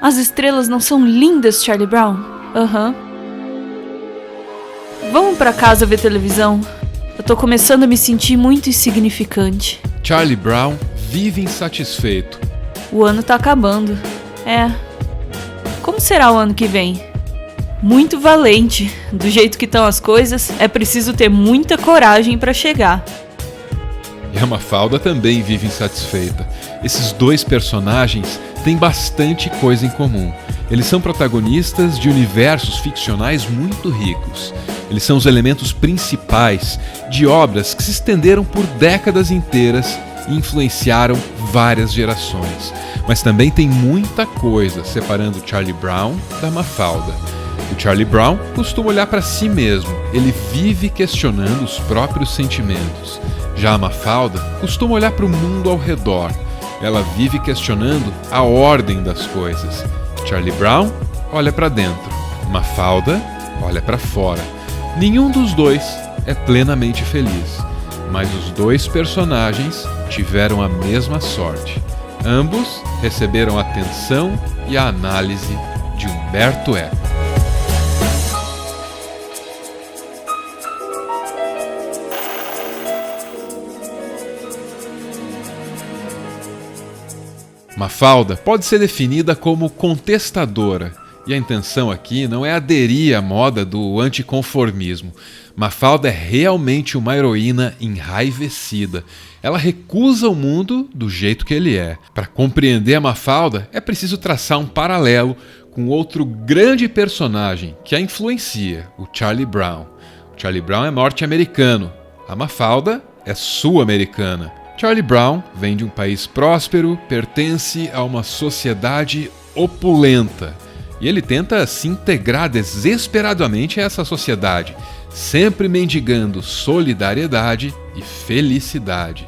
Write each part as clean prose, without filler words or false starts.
As estrelas não são lindas, Charlie Brown? Aham. Vamos pra casa ver televisão? Eu tô começando a me sentir muito insignificante. Charlie Brown vive insatisfeito. O ano tá acabando. Como será o ano que vem? Muito valente. Do jeito que estão as coisas, é preciso ter muita coragem pra chegar. E a Mafalda também vive insatisfeita. Esses dois personagens têm bastante coisa em comum. Eles são protagonistas de universos ficcionais muito ricos. Eles são os elementos principais de obras que se estenderam por décadas inteiras e influenciaram várias gerações. Mas também tem muita coisa separando Charlie Brown da Mafalda. O Charlie Brown costuma olhar para si mesmo. Ele vive questionando os próprios sentimentos. Já a Mafalda costuma olhar para o mundo ao redor. Ela vive questionando a ordem das coisas. Charlie Brown olha para dentro. Mafalda olha para fora. Nenhum dos dois é plenamente feliz, mas os dois personagens tiveram a mesma sorte. Ambos receberam a atenção e a análise de Umberto Eco. Mafalda pode ser definida como contestadora, e a intenção aqui não é aderir à moda do anticonformismo. Mafalda é realmente uma heroína enraivecida. Ela recusa o mundo do jeito que ele é. Para compreender a Mafalda, é preciso traçar um paralelo com outro grande personagem que a influencia, o Charlie Brown. O Charlie Brown é norte-americano, a Mafalda é sul-americana. Charlie Brown vem de um país próspero, pertence a uma sociedade opulenta. E ele tenta se integrar desesperadamente a essa sociedade, sempre mendigando solidariedade e felicidade.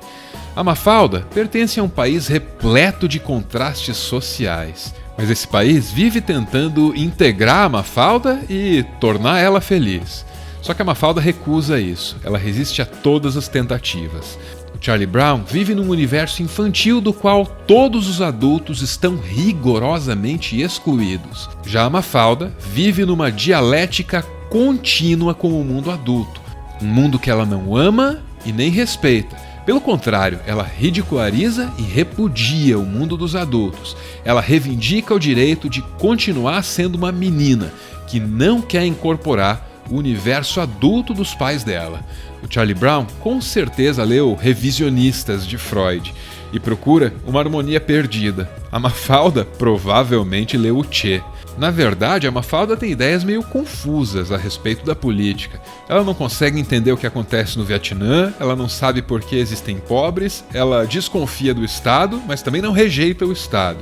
A Mafalda pertence a um país repleto de contrastes sociais. Mas esse país vive tentando integrar a Mafalda e tornar ela feliz. Só que a Mafalda recusa isso, ela resiste a todas as tentativas. Charlie Brown vive num universo infantil do qual todos os adultos estão rigorosamente excluídos. Já a Mafalda vive numa dialética contínua com o mundo adulto. Um mundo que ela não ama e nem respeita. Pelo contrário, ela ridiculariza e repudia o mundo dos adultos. Ela reivindica o direito de continuar sendo uma menina que não quer incorporar o universo adulto dos pais dela. O Charlie Brown com certeza leu Revisionistas de Freud e procura uma harmonia perdida. A Mafalda provavelmente leu o Che. Na verdade, a Mafalda tem ideias meio confusas a respeito da política. Ela não consegue entender o que acontece no Vietnã, ela não sabe por que existem pobres, ela desconfia do Estado, mas também não rejeita o Estado.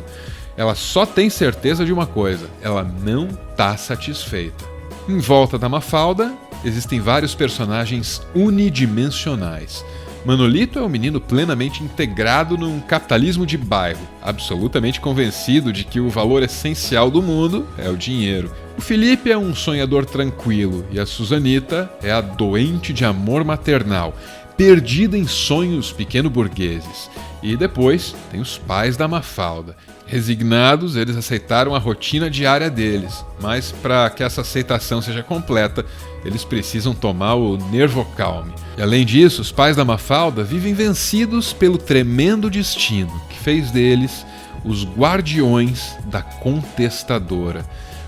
Ela só tem certeza de uma coisa: ela não está satisfeita. Em volta da Mafalda, existem vários personagens unidimensionais. Manolito é um menino plenamente integrado num capitalismo de bairro, absolutamente convencido de que o valor essencial do mundo é o dinheiro. O Felipe é um sonhador tranquilo e a Susanita é a doente de amor maternal, perdida em sonhos pequeno-burgueses. E depois tem os pais da Mafalda. Resignados, eles aceitaram a rotina diária deles, mas para que essa aceitação seja completa, eles precisam tomar o Nervocalme. E além disso, os pais da Mafalda vivem vencidos pelo tremendo destino que fez deles os guardiões da contestadora.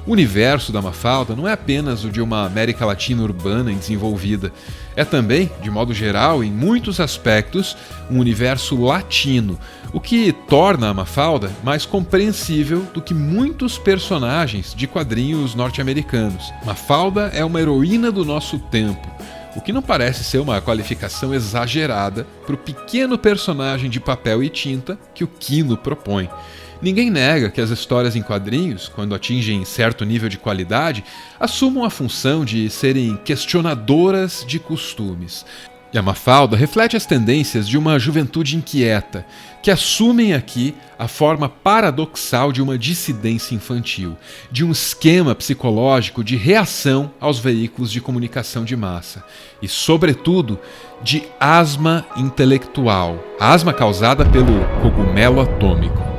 O universo da Mafalda não é apenas o de uma América Latina urbana e desenvolvida. É também, de modo geral, em muitos aspectos, um universo latino, o que torna a Mafalda mais compreensível do que muitos personagens de quadrinhos norte-americanos. Mafalda é uma heroína do nosso tempo, o que não parece ser uma qualificação exagerada para o pequeno personagem de papel e tinta que o Quino propõe. Ninguém nega que as histórias em quadrinhos, quando atingem certo nível de qualidade, assumam a função de serem questionadoras de costumes. E a Mafalda reflete as tendências de uma juventude inquieta, que assumem aqui a forma paradoxal de uma dissidência infantil, de um esquema psicológico de reação aos veículos de comunicação de massa e, sobretudo, de asma intelectual, a asma causada pelo cogumelo atômico.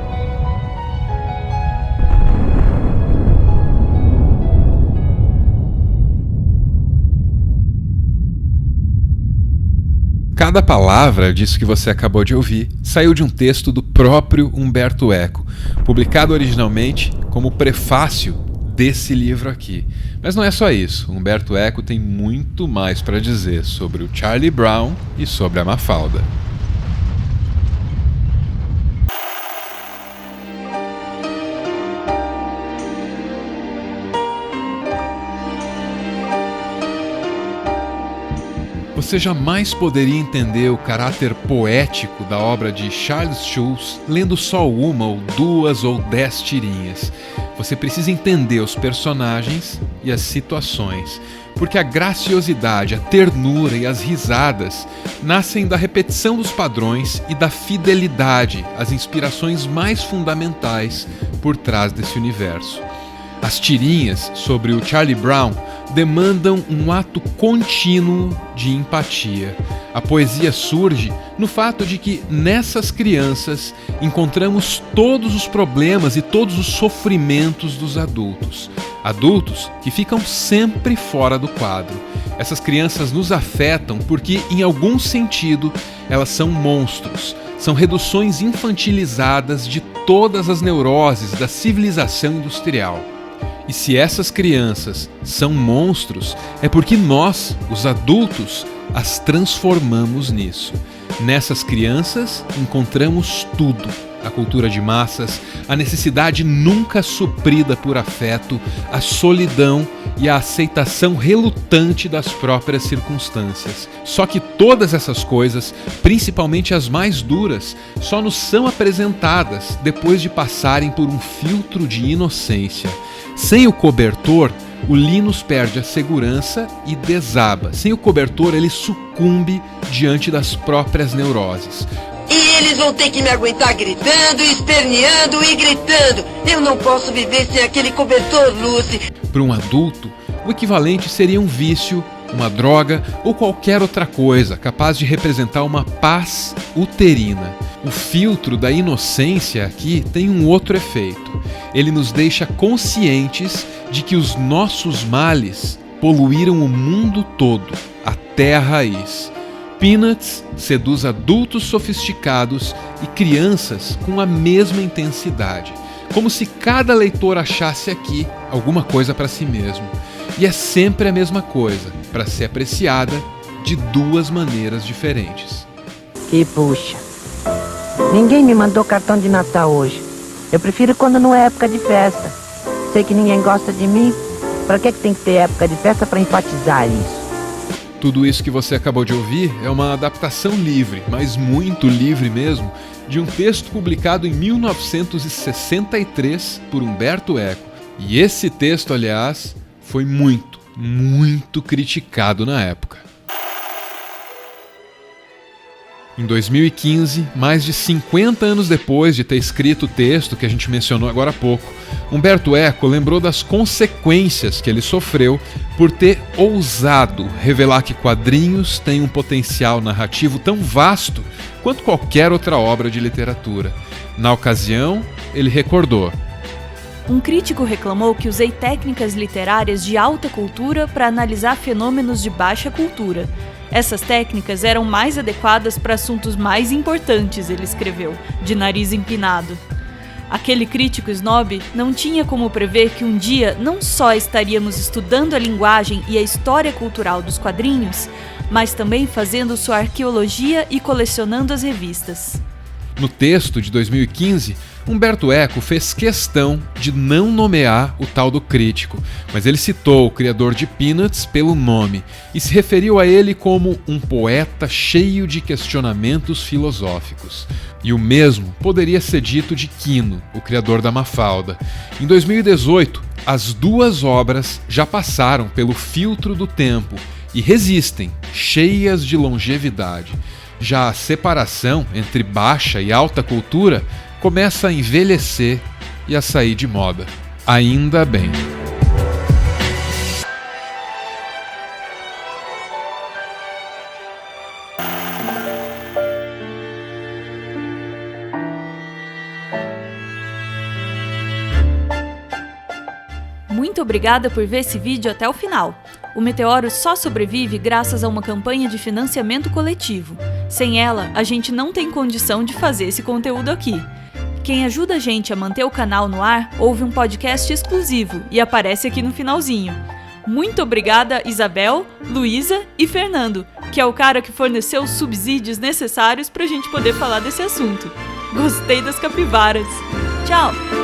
Cada palavra disso que você acabou de ouvir saiu de um texto do próprio Umberto Eco, publicado originalmente como prefácio desse livro aqui. Mas não é só isso, Umberto Eco tem muito mais para dizer sobre o Charlie Brown e sobre a Mafalda. Você jamais poderia entender o caráter poético da obra de Charles Schulz lendo só uma ou duas ou 10 tirinhas. Você precisa entender os personagens e as situações, porque a graciosidade, a ternura e as risadas nascem da repetição dos padrões e da fidelidade às inspirações mais fundamentais por trás desse universo. As tirinhas sobre o Charlie Brown demandam um ato contínuo de empatia. A poesia surge no fato de que nessas crianças encontramos todos os problemas e todos os sofrimentos dos adultos. Adultos que ficam sempre fora do quadro. Essas crianças nos afetam porque, em algum sentido, elas são monstros. São reduções infantilizadas de todas as neuroses da civilização industrial. E se essas crianças são monstros, é porque nós, os adultos, as transformamos nisso. Nessas crianças encontramos tudo: a cultura de massas, a necessidade nunca suprida por afeto, a solidão e a aceitação relutante das próprias circunstâncias. Só que todas essas coisas, principalmente as mais duras, só nos são apresentadas depois de passarem por um filtro de inocência. Sem o cobertor, o Linus perde a segurança e desaba. Sem o cobertor, ele sucumbe diante das próprias neuroses. E eles vão ter que me aguentar gritando, esperneando e gritando. Eu não posso viver sem aquele cobertor, Lucy. Para um adulto, o equivalente seria um vício, uma droga ou qualquer outra coisa capaz de representar uma paz uterina. O filtro da inocência aqui tem um outro efeito. Ele nos deixa conscientes de que os nossos males poluíram o mundo todo, até a raiz. Peanuts seduz adultos sofisticados e crianças com a mesma intensidade, como se cada leitor achasse aqui alguma coisa para si mesmo. E é sempre a mesma coisa, para ser apreciada de duas maneiras diferentes. E puxa, ninguém me mandou cartão de Natal hoje. Eu prefiro quando não é época de festa. Sei que ninguém gosta de mim. Pra que tem que ter época de festa para enfatizar isso? Tudo isso que você acabou de ouvir é uma adaptação livre, mas muito livre mesmo, de um texto publicado em 1963 por Umberto Eco. E esse texto, aliás, foi muito criticado na época. Em 2015, mais de 50 anos depois de ter escrito o texto que a gente mencionou agora há pouco, Umberto Eco lembrou das consequências que ele sofreu por ter ousado revelar que quadrinhos têm um potencial narrativo tão vasto quanto qualquer outra obra de literatura. Na ocasião, ele recordou: um crítico reclamou que usei técnicas literárias de alta cultura para analisar fenômenos de baixa cultura. Essas técnicas eram mais adequadas para assuntos mais importantes, ele escreveu, de nariz empinado. Aquele crítico snob não tinha como prever que um dia não só estaríamos estudando a linguagem e a história cultural dos quadrinhos, mas também fazendo sua arqueologia e colecionando as revistas. No texto de 2015, Umberto Eco fez questão de não nomear o tal do crítico, mas ele citou o criador de Peanuts pelo nome e se referiu a ele como um poeta cheio de questionamentos filosóficos. E o mesmo poderia ser dito de Quino, o criador da Mafalda. Em 2018, as duas obras já passaram pelo filtro do tempo e resistem, cheias de longevidade. Já a separação entre baixa e alta cultura começa a envelhecer e a sair de moda. Ainda bem. Muito obrigada por ver esse vídeo até o final. O Meteoro só sobrevive graças a uma campanha de financiamento coletivo. Sem ela, a gente não tem condição de fazer esse conteúdo aqui. Quem ajuda a gente a manter o canal no ar, ouve um podcast exclusivo e aparece aqui no finalzinho. Muito obrigada, Isabel, Luísa e Fernando, que é o cara que forneceu os subsídios necessários pra gente poder falar desse assunto. Gostei das capivaras. Tchau!